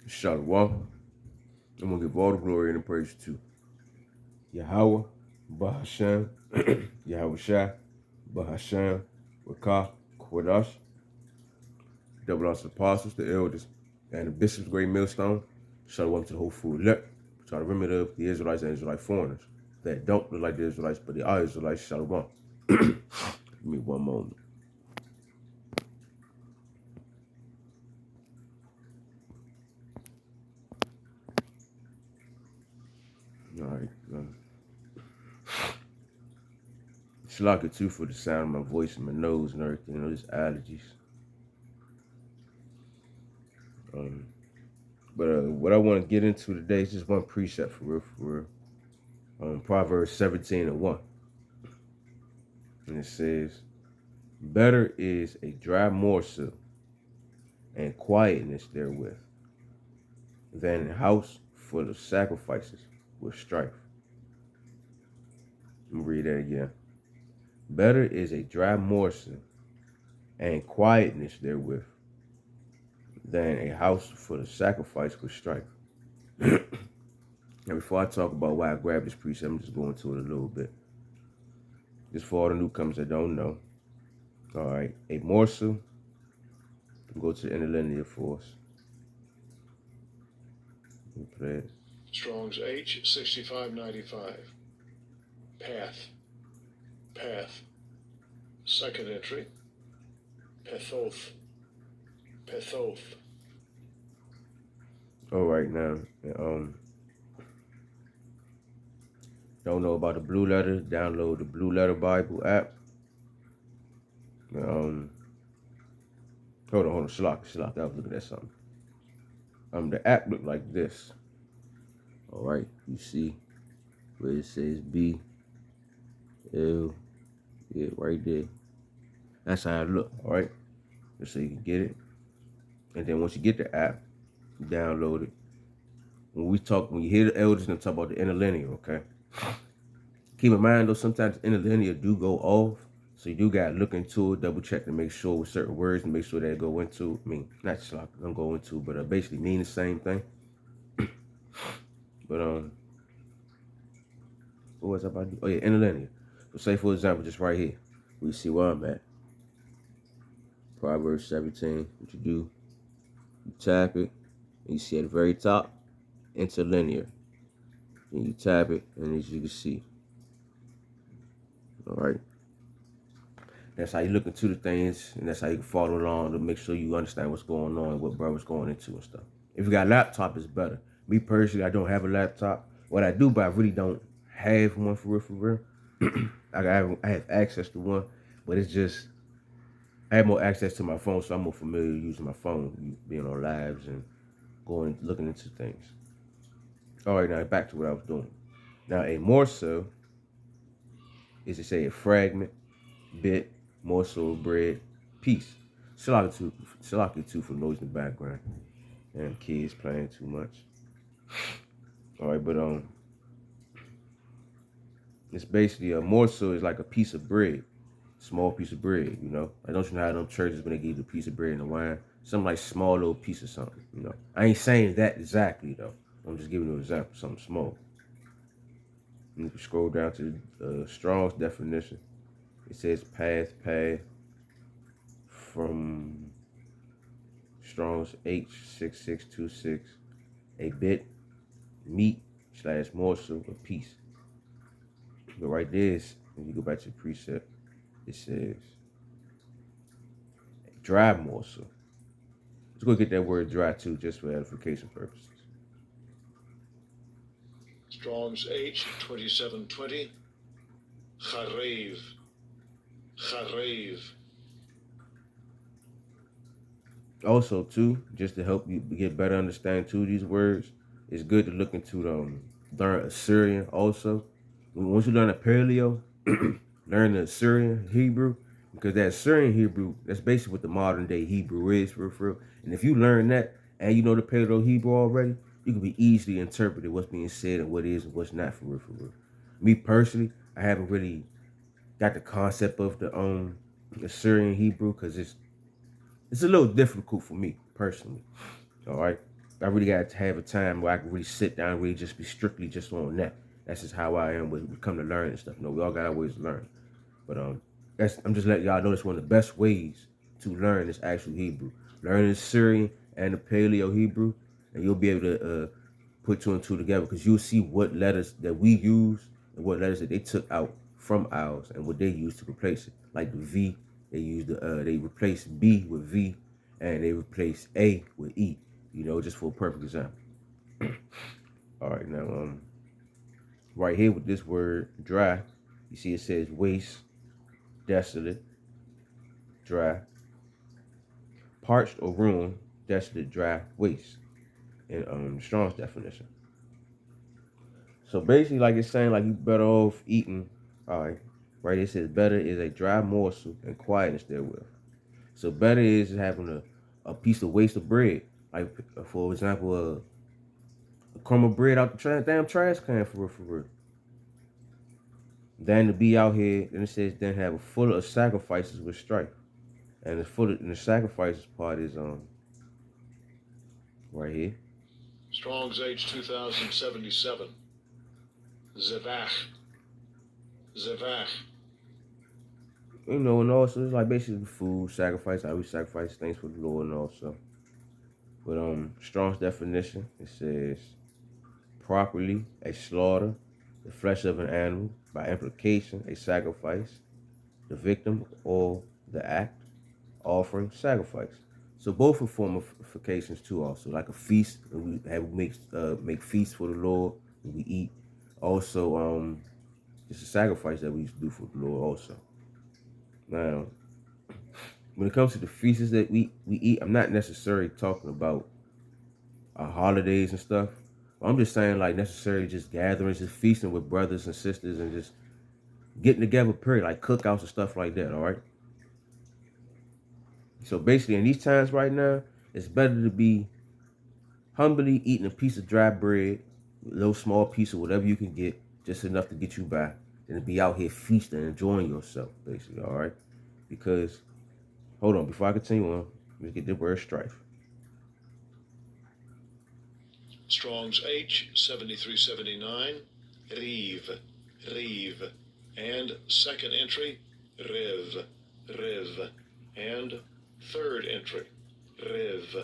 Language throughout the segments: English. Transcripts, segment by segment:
Shalom. I'm going to give all the glory and the praise to Yahweh, Bahashem, Yahweh Shai, Bahashem, Rakah, Kodash, double house apostles, the elders, and the bishop's great millstone. Shalom to the whole full elect. Try to remember the Israelites and Israelite foreigners that don't look like the Israelites, but they are Israelites. Shalom. Give me one moment. All right. Shalaka too for the sound of my voice and my nose and everything. You know, just allergies. But what I want to get into today is just one precept for real. Proverbs 17:1. And it says, better is a dry morsel and quietness therewith than a house full of sacrifices with strife. Let me read that again. Better is a dry morsel and quietness therewith than a house full of sacrifice with strife. Now, before I talk about why I grabbed this precept, I'm just going to it a little bit. Just for all the newcomers that don't know. All right, a morsel. Go to the interlinear for us. Strong's H 6595. Path. Second entry. Pethoth. All right, now, don't know about the Blue Letter? Download the Blue Letter Bible app. Hold on, Shalak. I was looking at something. The app looked like this. All right, you see where it says B L, yeah, right there. That's how it look. All right, just so you can get it. And then once you get the app, you download it. When you hear the elders and talk about the interlinear, okay? Keep in mind though, sometimes interlinear do go off. So you do gotta look into it, double check to make sure with certain words and make sure they go into, not just like don't go into, but basically mean the same thing. But what was I about to do? Oh yeah, interlinear. So say for example, just right here, we see where I'm at. Proverbs 17, what you do, you tap it, and you see at the very top, interlinear. And you tap it, and as you can see. All right. That's how you look into the things, and that's how you can follow along to make sure you understand what's going on, what brother's going into and stuff. If you got a laptop, it's better. Me personally, I don't have a laptop. What I do, but I really don't have one for real. I have access to one, but it's just I have more access to my phone, so I'm more familiar using my phone, being on lives and looking into things. All right, now back to what I was doing. Now a morsel is to say a fragment, bit, morsel of bread, piece. Shalaki too for noise in the background. And kids playing too much. All right, but it's basically a morsel is like a piece of bread, small piece of bread. You know, I don't you know how them churches when they give you a piece of bread and the wine, something like small little piece of something. You know, I ain't saying that exactly though. I'm just giving you an example, something small. And if you scroll down to Strong's definition, it says path from Strong's H6626, a bit, meat / morsel, a piece. But right there, when you go back to the precept, it says a dry morsel. Let's go get that word dry too, just for edification purposes. Strong's H 2720. Charev. Also, too, just to help you get better understanding to these words, it's good to look into learn Assyrian also. Once you learn a Paleo, learn the Assyrian Hebrew, because that Assyrian Hebrew, that's basically what the modern day Hebrew is for real. And if you learn that and you know the Paleo Hebrew already, you can be easily interpreted what's being said and what is and what's not for real. Me personally, I haven't really got the concept of the Assyrian Hebrew because it's a little difficult for me personally. All right. I really got to have a time where I can really sit down and really just be strictly just on that. That's just how I am when we come to learn and stuff. We all got our ways to learn. But I'm just letting y'all know that's one of the best ways to learn this actual Hebrew. Learn the Syrian and the Paleo Hebrew, and you'll be able to put two and two together, because you'll see what letters that we use and what letters that they took out from ours and what they used to replace it. Like the V, they replaced B with V, and they replaced A with E. Just for a perfect example. All right, now right here with this word dry, you see it says waste, desolate, dry, parched or ruined, desolate, dry, waste, in Strong's definition. So basically, like it's saying, like you better off eating. All right. It says better is a dry morsel and quietness therewith. So better is having a piece of waste of bread, like for example, a crumb of bread out the damn trash can for real. Than to be out here, and it says then have a full of sacrifices with strife, and the sacrifices part is right here. Strong's H 2077. Zevach. And also it's like basically food sacrifice. How we sacrifice things for the Lord, and also. But Strong's definition, it says properly a slaughter, the flesh of an animal, by implication a sacrifice, the victim or the act, offering, sacrifice. So both are formifications too. Also, like a feast, we make feasts for the Lord. We eat. Also, it's a sacrifice that we used to do for the Lord. Also, now when it comes to the feasts that we eat, I'm not necessarily talking about holidays and stuff. I'm just saying like necessarily just gatherings, just feasting with brothers and sisters, and just getting together. Period, like cookouts and stuff like that. All right. So basically, in these times right now, it's better to be humbly eating a piece of dry bread, a little small piece of whatever you can get, just enough to get you by, than to be out here feasting and enjoying yourself, basically, all right? Because, hold on, before I continue on, let's get the word strife. Strong's H 7379. Reeve. And second entry, Riv. And third entry, Riv.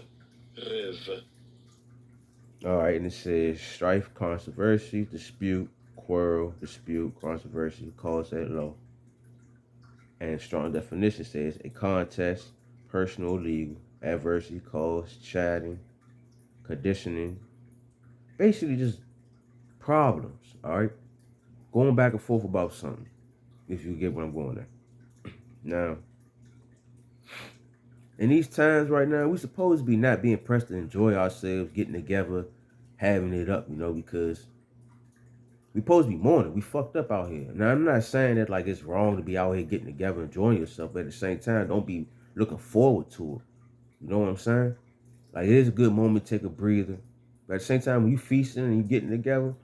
All right, and it says strife, controversy, dispute, quarrel, controversy, cause at law. And Strong definition says a contest, personal, legal, adversity, cause, chatting, conditioning, basically just problems, all right? Going back and forth about something, if you get what I'm going at. Now, in these times right now, we're supposed to be not being pressed to enjoy ourselves, getting together, having it up, because we supposed to be mourning. We fucked up out here. Now, I'm not saying that like it's wrong to be out here getting together, enjoying yourself, but at the same time, don't be looking forward to it. You know what I'm saying? Like, it is a good moment to take a breather. But at the same time, when you feasting and you getting together,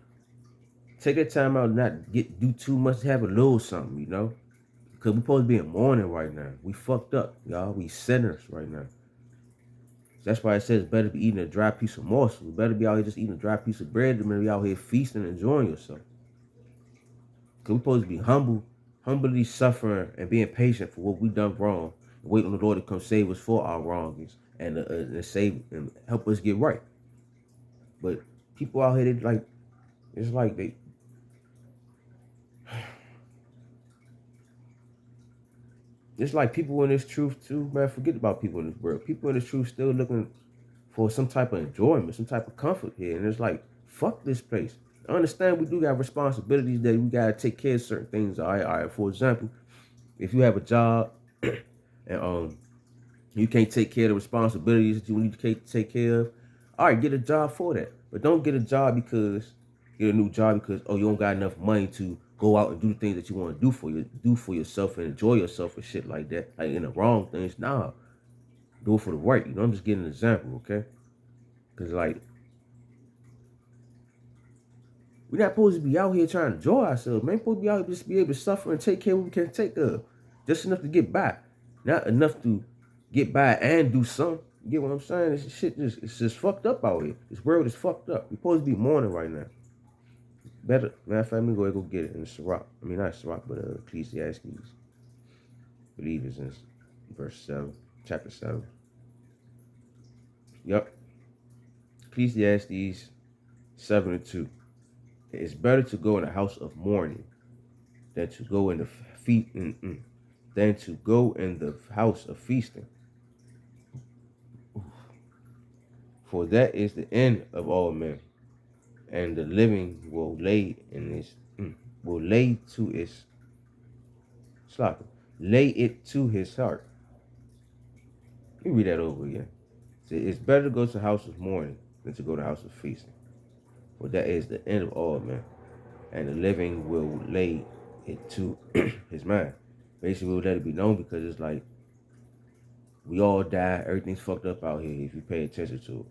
take that time out and not do too much, have a little something, Because we supposed to be in mourning right now. We fucked up, y'all. We sinners right now. That's why it says it's better to be eating a dry piece of morsel. Better be out here just eating a dry piece of bread than be out here feasting and enjoying yourself. Because we're supposed to be humbly suffering and being patient for what we done wrong, and wait on the Lord to come save us for our wrongs and save and help us get right. But people out here, it's like it's like people in this truth too, man. Forget about people in this world. People in this truth still looking for some type of enjoyment, some type of comfort here. And it's like, fuck this place. I understand we do got responsibilities that we got to take care of certain things. All right. For example, if you have a job and you can't take care of the responsibilities that you need to take care of, all right, get a job for that. But don't get a new job because you don't got enough money to go out and do the things that you want to do for yourself and enjoy yourself and shit like that. Like in the wrong things. Nah. Do it for the right. I'm just giving an example, okay? Because, like, we're not supposed to be out here trying to enjoy ourselves, man. We're supposed to be out here just be able to suffer and take care of what we can take of. Just enough to get by. Not enough to get by and do some. You get what I'm saying? This shit it's just fucked up out here. This world is fucked up. We're supposed to be mourning right now. Better, matter of fact, let me go ahead and go get it in Sirach. I mean, not Sirach, but Ecclesiastes. I believe it's in verse 7, chapter 7. Yep. Ecclesiastes 7:2. It's better to go in the house of mourning than to go in the than to go in the house of feasting. For that is the end of all men, and the living will lay to its slaughter, lay it to his heart. Let me read that over again. It's better to go to the house of mourning than to go to the house of feasting. For that is the end of all men, and the living will lay it to his mind. Basically, we'll let it be known because it's like we all die. Everything's fucked up out here if you pay attention to it.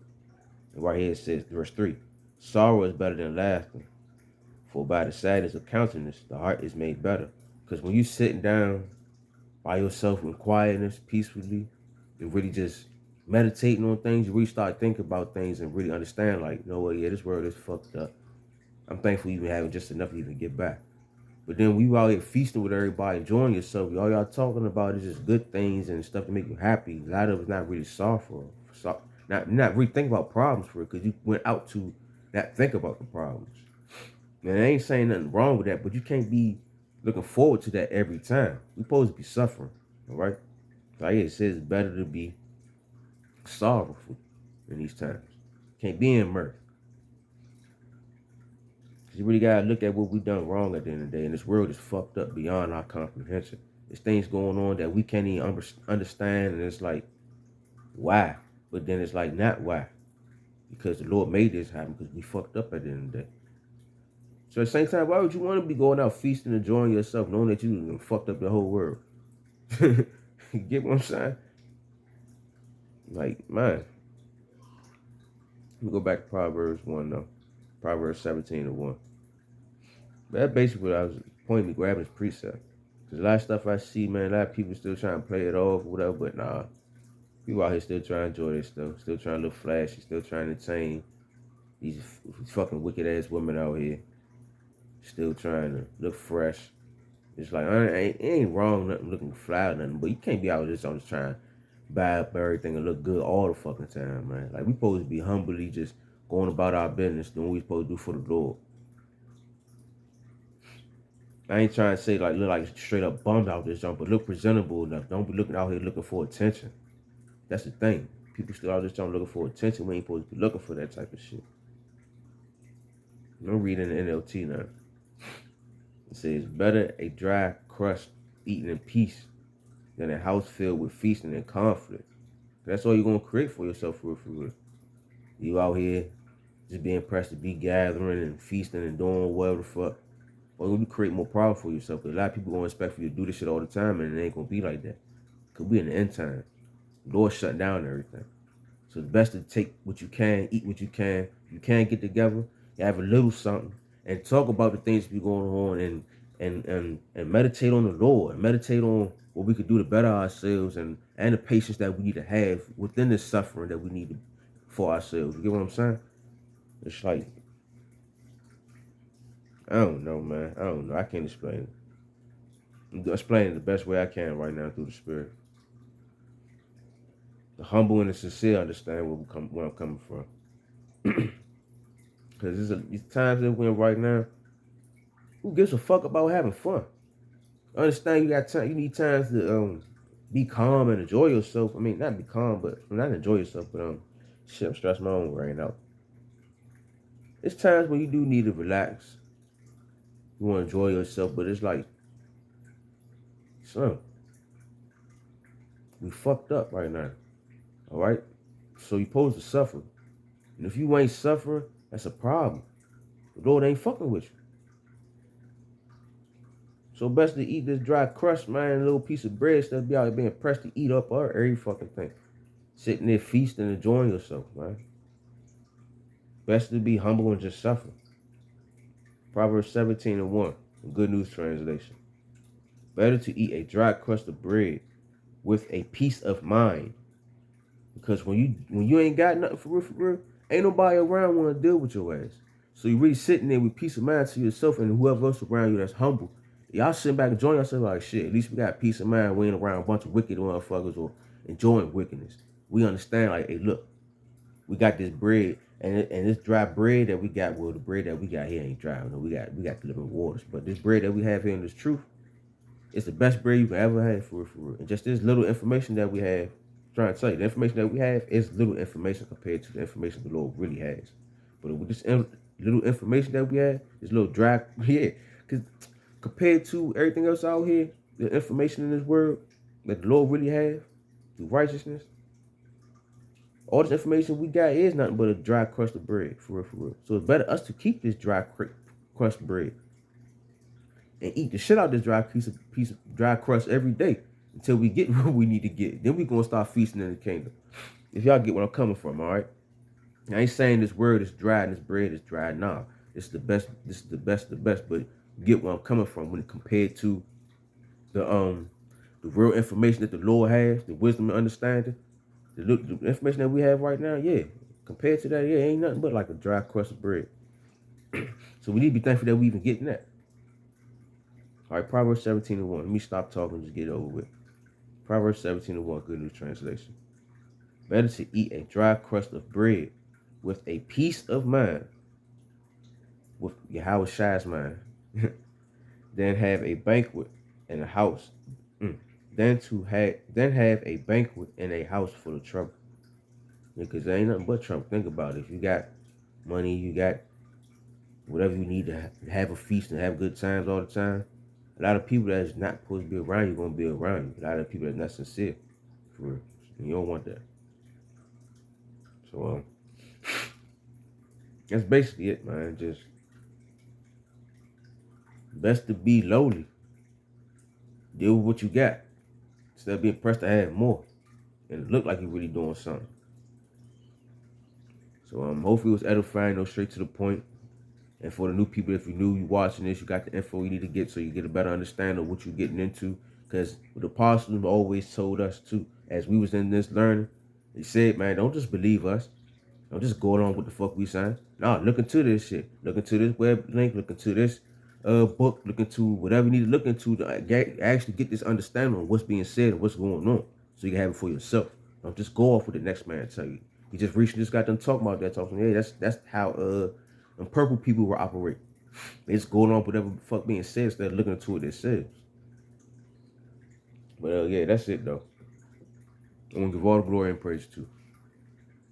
And right here it says, verse 3, sorrow is better than laughter, for by the sadness of countenance the heart is made better. Because when you sitting down by yourself in quietness, peacefully, and really just meditating on things, you really start thinking about things and really understand, like, you know what, yeah, this world is fucked up. I'm thankful even having just enough to even get back. But then we out here feasting with everybody, enjoying yourself. All y'all talking about is just good things and stuff to make you happy. A lot of it's not really sorrowful. Not really think about problems for it, because you went out to not think about the problems. And I ain't saying nothing wrong with that, but you can't be looking forward to that every time. We're supposed to be suffering, all right? Like it says, it's better to be sorrowful in these times. Can't be in mirth. You really gotta look at what we done wrong at the end of the day, and this world is fucked up beyond our comprehension. There's things going on that we can't even understand, and it's like, why? But then it's like, not why, because the Lord made this happen because we fucked up at the end of the day. So at the same time, why would you want to be going out feasting, enjoying yourself, knowing that you fucked up the whole world? You get what I'm saying? Like, man. Let me go back to Proverbs 1 though. Proverbs 17:1. But that's basically what I was pointing me grabbing his precept. Because a lot of stuff I see, man, a lot of people still trying to play it off or whatever, but nah. People out here still trying to enjoy this stuff, still trying to look flashy, still trying to entertain these fucking wicked ass women out here. Still trying to look fresh. It's like, it ain't wrong, nothing looking fly or nothing, but you can't be out just trying to buy up everything and look good all the fucking time, man. Like, we supposed to be humbly just going about our business, doing what we supposed to do for the Lord. I ain't trying to say like look like straight up bummed out this jump, but look presentable enough. Don't be looking out here looking for attention. That's the thing. People still out this jump looking for attention. We ain't supposed to be looking for that type of shit. I'm reading the NLT now. It says, better a dry crust eaten in peace than a house filled with feasting and conflict. That's all you're gonna create for yourself for real. You out here just being pressed to be gathering and feasting and doing whatever the fuck. Or you create more problems for yourself. Because a lot of people gonna expect for you to do this shit all the time, and it ain't gonna be like that. Cause we in the end time. The Lord shut down everything. So it's best to take what you can, eat what you can. You can't get together, you have a little something, and talk about the things that be going on, and meditate on the Lord, meditate on what we could do to better ourselves, and the patience that we need to have within the suffering that we need for ourselves. You get what I'm saying? It's like, I don't know, man. I don't know. I can't explain it. I'm explaining it the best way I can right now through the Spirit. The humble and the sincere understand where I'm coming from. Because these times that we're in right now, who gives a fuck about having fun? I understand you got time. You need times to be calm and enjoy yourself. I mean, not be calm, but not enjoy yourself, but shit, I'm stressing my own brain out. It's times when you do need to relax. You want to enjoy yourself, but it's like, son, we fucked up right now. All right? So you're supposed to suffer. And if you ain't suffering, that's a problem. The Lord ain't fucking with you. So best to eat this dry crust, man, a little piece of bread instead of be out here being pressed to eat up every fucking thing. Sitting there feasting and enjoying yourself, man. Best to be humble and just suffer. Proverbs 17:1, Good News Translation. Better to eat a dry crust of bread with a peace of mind Because when you ain't got nothing for real, ain't nobody around want to deal with your ass. So you really sitting there with peace of mind to yourself and whoever else around you that's humble. Y'all sitting back enjoying yourself like shit. At least we got peace of mind. We ain't around a bunch of wicked motherfuckers or enjoying wickedness. We understand like, hey, look, we got this bread and this dry bread that we got. Well, the bread that we got here ain't dry. No, we got the living waters. But this bread that we have here in this truth, it's the best bread you can ever have for real. And just this little information that we have, trying to tell you, the information that we have is little information compared to the information the Lord really has. But with this little information that we have, this little dry, yeah, because compared to everything else out here, the information in this world that the Lord really has through righteousness, all this information we got is nothing but a dry crust of bread, for real, for real. So it's better us to keep this dry crust bread and eat the shit out of this piece of dry crust every day until we get what we need to get. Then we gonna start feasting in the kingdom. If y'all get where I'm coming from, all right. I ain't saying this word is dry and this bread is dry. Nah, this is the best. This is the best, But you get where I'm coming from when it compared to the real information that the Lord has, the wisdom and understanding, the information that we have right now. Yeah, compared to that, yeah, ain't nothing but like a dry crust of bread. So we need to be thankful that we even getting that. All right, Proverbs 17:1. Let me stop talking and just get it over with. Proverbs 17:1, Good News Translation. Better to eat a dry crust of bread with a peace of mind, with Yahweh Shai's mind, than have a banquet in a house, than have a banquet in a house full of trouble. Because there ain't nothing but trouble. Think about it. If you got money, you got whatever you need to have a feast and have good times all the time. A lot of people that's not supposed to be around you gonna be around you. A lot of people that's not sincere, for real. And you don't want that. So that's basically it, man. Just best to be lowly. Deal with what you got instead of being pressed to have more and look like you're really doing something. So hopefully it was edifying, straight to the point. And for the new people, if you're new, you watching this, you got the info you need to get so you get a better understanding of what you're getting into. Because the apostles always told us too, as we was in this learning, they said, man, don't just believe us. Don't just go along with the fuck we saying. No, look into this shit. Look into this web link. Look into this book. Look into whatever you need to look into to actually get this understanding of what's being said and what's going on, so you can have it for yourself. Don't just go off what the next man tell you. He just recently just got done talking about that. Talking, hey, that's how purple people will operate. They just go along with whatever the fuck being said instead of looking into what it says. But yeah, that's it though. I want to give all the glory and praise to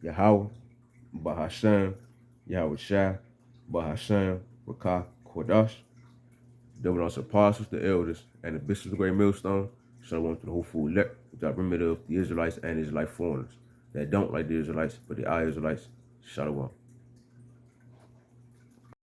Yahweh, Bahashem, Yahweh Shai, Bahashem, Rakah, Kodash, double on apostles, the elders, and the bishops of the great millstone. Shalom to the whole full elect, without remit of the Israelites and Israelite foreigners that don't like the Israelites, but the are Israelites. Shalom.